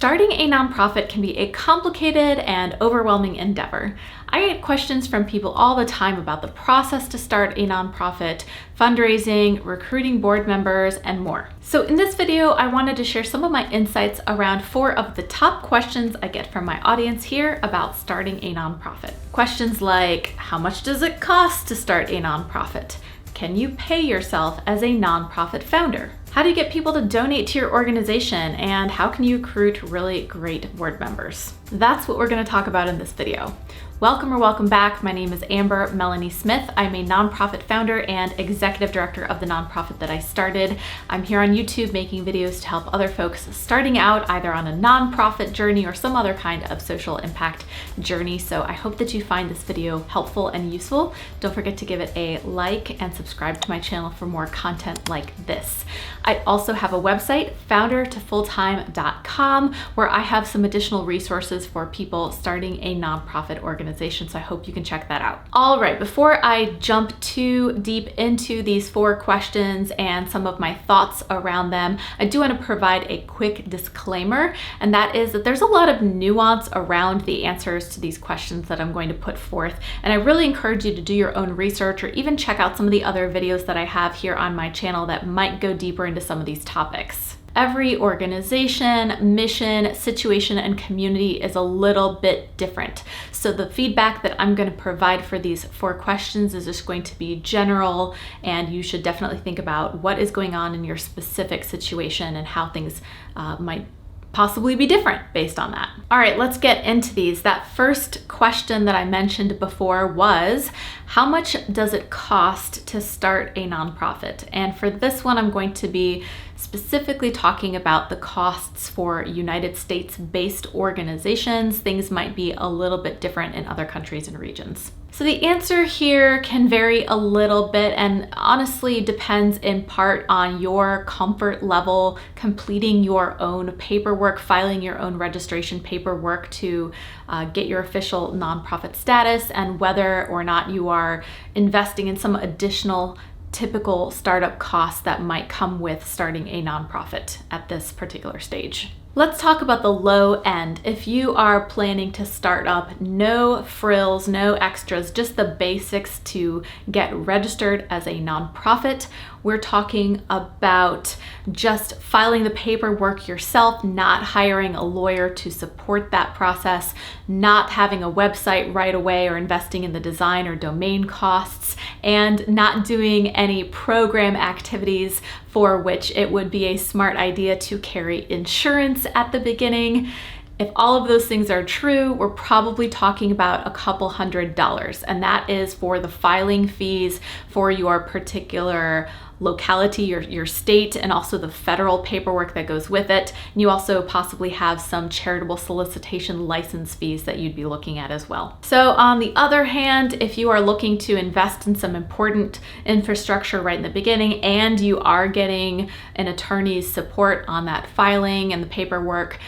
Starting a nonprofit can be a complicated and overwhelming endeavor. I get questions from people all the time about the process to start a nonprofit, fundraising, recruiting board members, and more. So in this video, I wanted to share some of my insights around 4 of the top questions I get from my audience here about starting a nonprofit. Questions like, how much does it cost to start a nonprofit? Can you pay yourself as a nonprofit founder? How do you get people to donate to your organization? And how can you recruit really great board members? That's what we're going to talk about in this video. Welcome or welcome back. My name is Amber Melanie Smith. I'm a nonprofit founder and executive director of the nonprofit that I started. I'm here on YouTube making videos to help other folks starting out either on a nonprofit journey or some other kind of social impact journey. So I hope that you find this video helpful and useful. Don't forget to give it a like and subscribe to my channel for more content like this. I also have a website, foundertofulltime.com, where I have some additional resources for people starting a nonprofit organization, so I hope you can check that out. All right, before I jump too deep into these 4 questions and some of my thoughts around them, I do want to provide a quick disclaimer, and that is that there's a lot of nuance around the answers to these questions that I'm going to put forth, and I really encourage you to do your own research or even check out some of the other videos that I have here on my channel that might go deeper into some of these topics. Every organization, mission, situation, and community is a little bit different. So the feedback that I'm going to provide for these 4 questions is just going to be general, and you should definitely think about what is going on in your specific situation and how things might possibly be different based on that. All right, let's get into these. That first question that I mentioned before was, how much does it cost to start a nonprofit? And for this one, I'm going to be specifically talking about the costs for United States-based organizations. Things might be a little bit different in other countries and regions. So the answer here can vary a little bit and honestly depends in part on your comfort level completing your own paperwork, filing your own registration paperwork to get your official nonprofit status, and whether or not you are investing in some additional typical startup costs that might come with starting a nonprofit at this particular stage. Let's talk about the low end. If you are planning to start up, no frills, no extras, just the basics to get registered as a nonprofit. We're talking about just filing the paperwork yourself, not hiring a lawyer to support that process, not having a website right away or investing in the design or domain costs, and not doing any program activities for which it would be a smart idea to carry insurance at the beginning. If all of those things are true, we're probably talking about a couple $100s, and that is for the filing fees for your particular locality, your state, and also the federal paperwork that goes with it. And you also possibly have some charitable solicitation license fees that you'd be looking at as well. So on the other hand, if you are looking to invest in some important infrastructure right in the beginning and you are getting an attorney's support on that filing and the paperwork,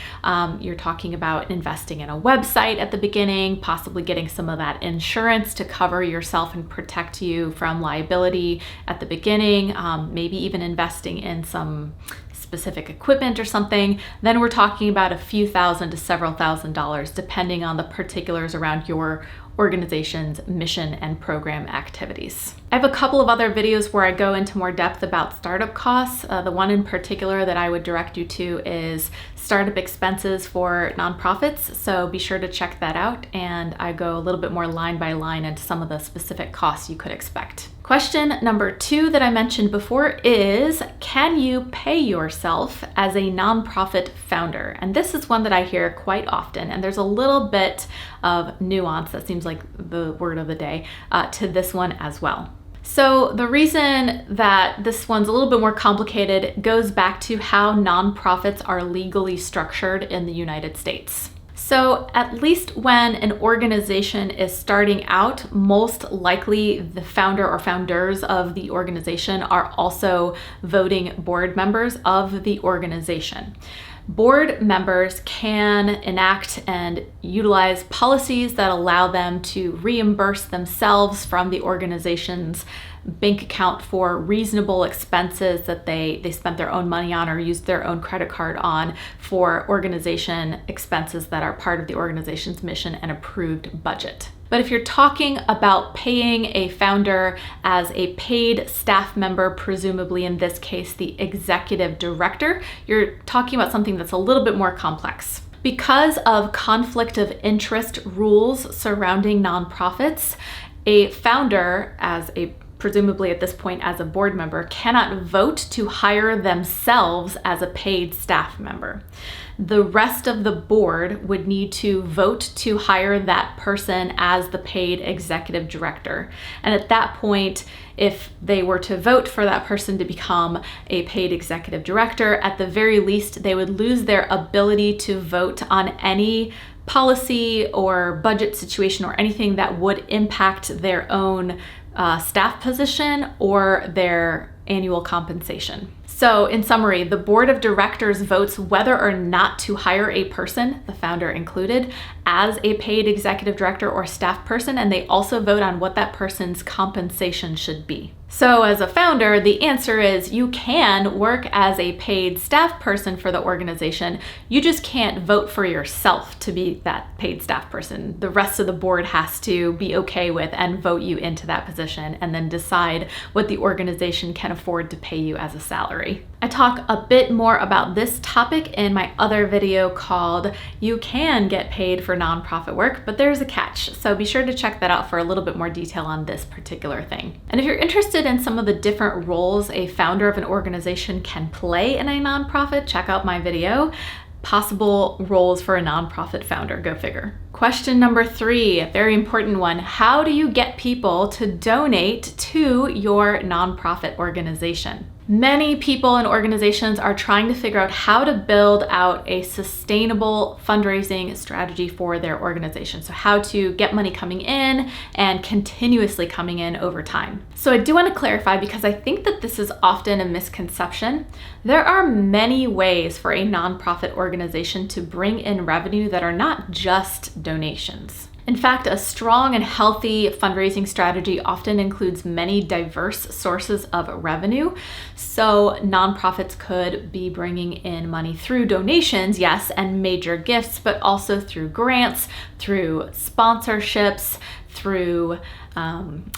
you're talking about investing in a website at the beginning, possibly getting some of that insurance to cover yourself and protect you from liability at the beginning, maybe even investing in some specific equipment or something. Then we're talking about a few thousand to several $1,000s, depending on the particulars around your organization's mission and program activities. I have a couple of other videos where I go into more depth about startup costs. The one in particular that I would direct you to is startup expenses for nonprofits, so be sure to check that out, and I go a little bit more line by line into some of the specific costs you could expect. Question number 2 that I mentioned before is, can you pay yourself as a nonprofit founder? And this is one that I hear quite often, and there's a little bit of nuance, that seems like the word of the day, to this one as well. So the reason that this one's a little bit more complicated goes back to how nonprofits are legally structured in the United States. So at least when an organization is starting out, most likely the founder or founders of the organization are also voting board members of the organization. Board members can enact and utilize policies that allow them to reimburse themselves from the organization's bank account for reasonable expenses that they spent their own money on or used their own credit card on for organization expenses that are part of the organization's mission and approved budget. But if you're talking about paying a founder as a paid staff member, presumably in this case the executive director, you're talking about something that's a little bit more complex. Because of conflict of interest rules surrounding nonprofits, a founder, as a presumably at this point as a board member, cannot vote to hire themselves as a paid staff member. The rest of the board would need to vote to hire that person as the paid executive director. And at that point, if they were to vote for that person to become a paid executive director, at the very least, they would lose their ability to vote on any policy or budget situation or anything that would impact their own staff position or their annual compensation. So in summary, the board of directors votes whether or not to hire a person, the founder included, as a paid executive director or staff person, and they also vote on what that person's compensation should be. So as a founder, the answer is you can work as a paid staff person for the organization. You just can't vote for yourself to be that paid staff person. The rest of the board has to be okay with and vote you into that position and then decide what the organization can afford to pay you as a salary. I talk a bit more about this topic in my other video called You Can Get Paid for Nonprofit Work, but there's a catch. So be sure to check that out for a little bit more detail on this particular thing. And if you're interested in some of the different roles a founder of an organization can play in a nonprofit, check out my video, Possible Roles for a Nonprofit Founder. Go figure. Question number 3, a very important one. How do you get people to donate to your nonprofit organization? Many people and organizations are trying to figure out how to build out a sustainable fundraising strategy for their organization. So how to get money coming in and continuously coming in over time. So I do want to clarify, because I think that this is often a misconception. There are many ways for a nonprofit organization to bring in revenue that are not just donations. In fact, a strong and healthy fundraising strategy often includes many diverse sources of revenue. So nonprofits could be bringing in money through donations, yes, and major gifts, but also through grants, through sponsorships, through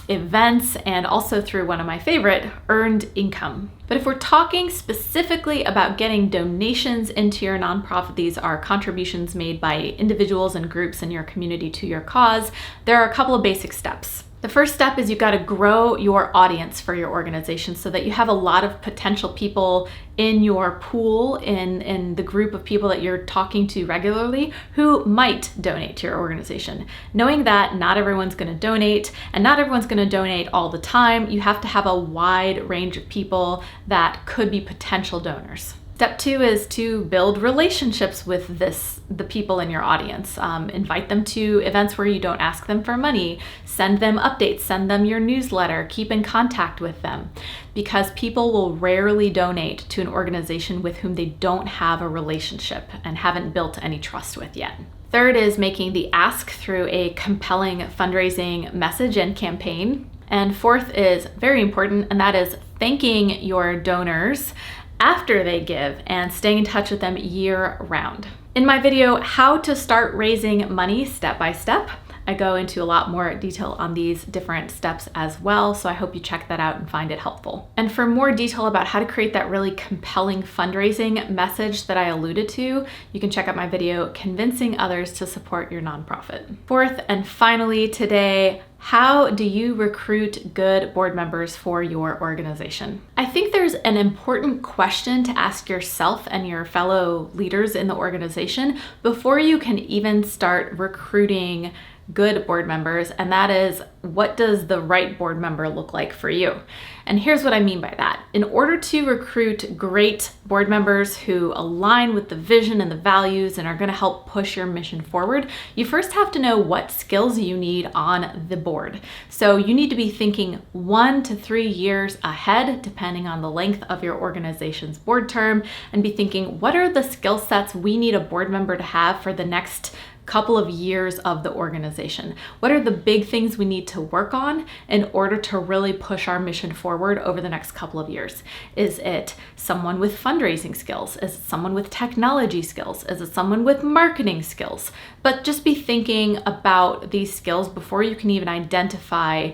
events, and also through one of my favorite, earned income. But if we're talking specifically about getting donations into your nonprofit, these are contributions made by individuals and groups in your community to your cause, there are a couple of basic steps. The first step is you've got to grow your audience for your organization so that you have a lot of potential people in your pool, in the group of people that you're talking to regularly who might donate to your organization. Knowing that not everyone's going to donate and not everyone's going to donate all the time, you have to have a wide range of people that could be potential donors. Step 2 is to build relationships with the people in your audience. Invite them to events where you don't ask them for money. Send them updates, send them your newsletter, keep in contact with them, because people will rarely donate to an organization with whom they don't have a relationship and haven't built any trust with yet. Third is making the ask through a compelling fundraising message and campaign. And fourth is very important, and that is thanking your donors after they give and staying in touch with them year round. In my video, How to Start Raising Money Step by Step, I go into a lot more detail on these different steps as well, so I hope you check that out and find it helpful. And for more detail about how to create that really compelling fundraising message that I alluded to, you can check out my video, Convincing Others to Support Your Nonprofit. Fourth and finally today, how do you recruit good board members for your organization? I think there's an important question to ask yourself and your fellow leaders in the organization before you can even start recruiting good board members, and that is, what does the right board member look like for you? And here's what I mean by that. In order to recruit great board members who align with the vision and the values and are going to help push your mission forward, you first have to know what skills you need on the board. So you need to be thinking 1 to 3 years ahead, depending on the length of your organization's board term, and be thinking, what are the skill sets we need a board member to have for the next couple of years of the organization? What are the big things we need to work on in order to really push our mission forward over the next couple of years? Is it someone with fundraising skills? Is it someone with technology skills? Is it someone with marketing skills? But just be thinking about these skills before you can even identify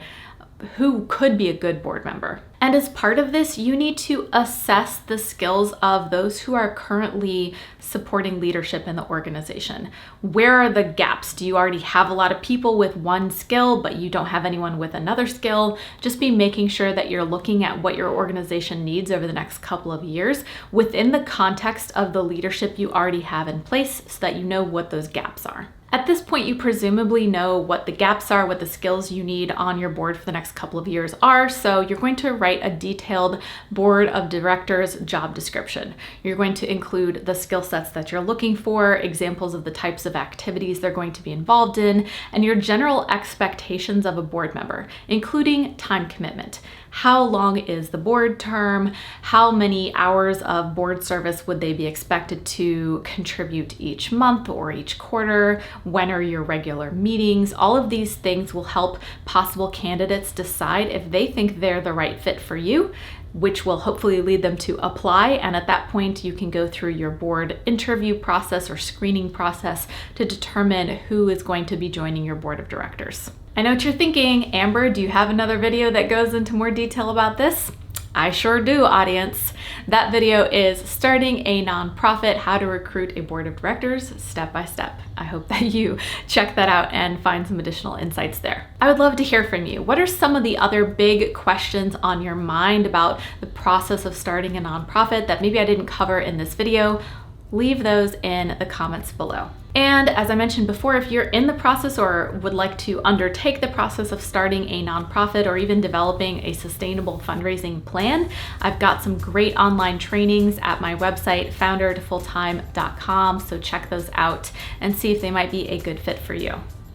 who could be a good board member. And as part of this, you need to assess the skills of those who are currently supporting leadership in the organization. Where are the gaps? Do you already have a lot of people with one skill, but you don't have anyone with another skill? Just be making sure that you're looking at what your organization needs over the next couple of years within the context of the leadership you already have in place so that you know what those gaps are. At this point, you presumably know what the gaps are, what the skills you need on your board for the next couple of years are. So you're going to write a detailed board of directors job description. You're going to include the skill sets that you're looking for, examples of the types of activities they're going to be involved in, and your general expectations of a board member, including time commitment. How long is the board term? How many hours of board service would they be expected to contribute each month or each quarter? When are your regular meetings? All of these things will help possible candidates decide if they think they're the right fit for you, which will hopefully lead them to apply. And at that point, you can go through your board interview process or screening process to determine who is going to be joining your board of directors. I know what you're thinking, Amber, do you have another video that goes into more detail about this? I sure do, audience. That video is Starting a Nonprofit, How to Recruit a Board of Directors Step by Step. I hope that you check that out and find some additional insights there. I would love to hear from you. What are some of the other big questions on your mind about the process of starting a nonprofit that maybe I didn't cover in this video? Leave those in the comments below. And as I mentioned before, if you're in the process or would like to undertake the process of starting a nonprofit or even developing a sustainable fundraising plan, I've got some great online trainings at my website, foundertofulltime.com. So check those out and see if they might be a good fit for you.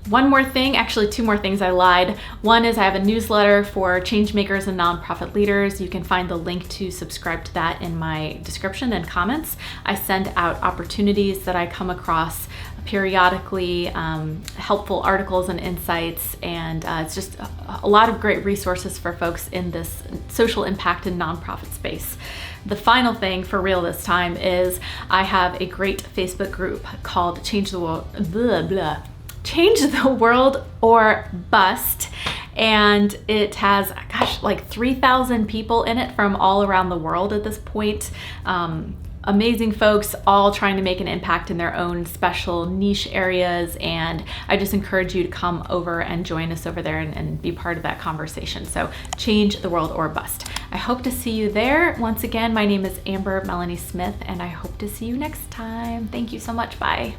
One more thing, actually 2 more things, I lied. One is I have a newsletter for changemakers and nonprofit leaders. You can find the link to subscribe to that in my description and comments. I send out opportunities that I come across periodically, helpful articles and insights, and it's just a lot of great resources for folks in this social impact and nonprofit space. The final thing for real this time is I have a great Facebook group called Change the World or Bust, and it has, like 3,000 people in it from all around the world at this point. Amazing folks, all trying to make an impact in their own special niche areas, and I just encourage you to come over and join us over there and be part of that conversation. So Change the World or Bust. I hope to see you there. Once again, my name is Amber Melanie Smith, and I hope to see you next time. Thank you so much. Bye.